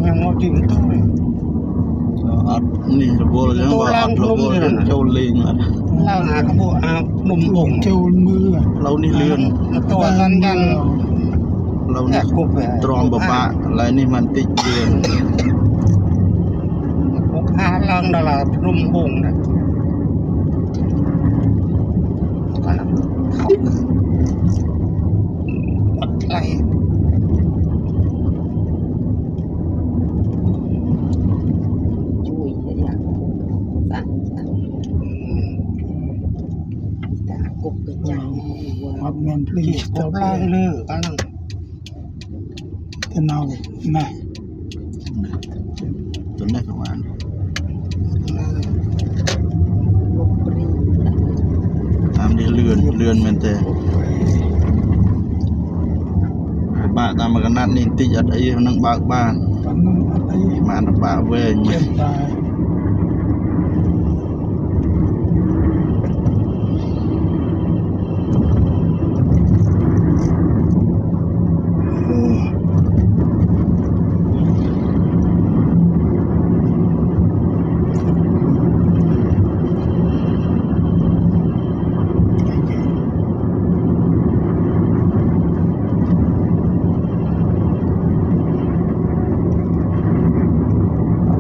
ยังเอาจริงตู้เลยอัดนี่ระบบยังว่าอัดระบบโจลลิงอ่ะเราหากระโบหนุ่มบ่ง โจลมือ เรานี่เลื่อน ตัวกันกัน เรานี่ตรอมบะบะอะไรนี่มันติดเดือน พวกพาลังดาราหนุ่มบ่งนะก็แล้วเขาหมดไรอับเงินพลี กี่กบล่างเลือกกัน จะเอานะ จนได้ประมาณตามนี้เลื่อนเหมือนแต่บ้านตามกันนัดนี่ติดอัดไอ้นั่งบ้านบ้าน ตอนนั้นอะไร มาอันบ้าเว้ย เยี่ยมตาย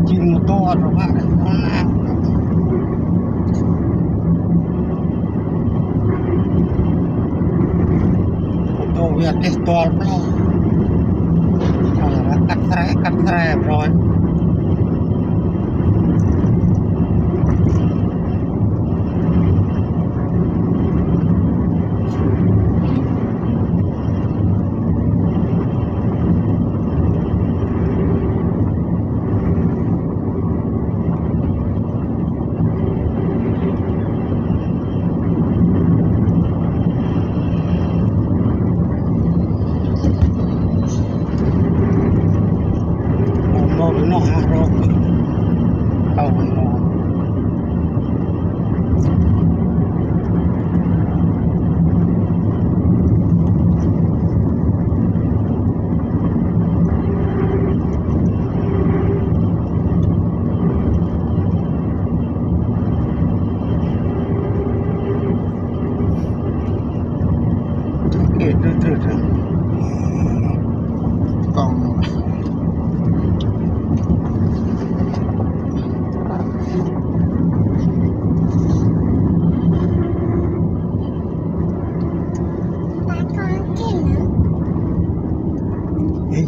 จริงตัวหรือว่าคนละตัวเวียดเอสตัวเปล่ากัดแทรร้อยโน่นนอกหาโรคเอาหนอนเกิดดื้อๆ กล้องเฮ้ย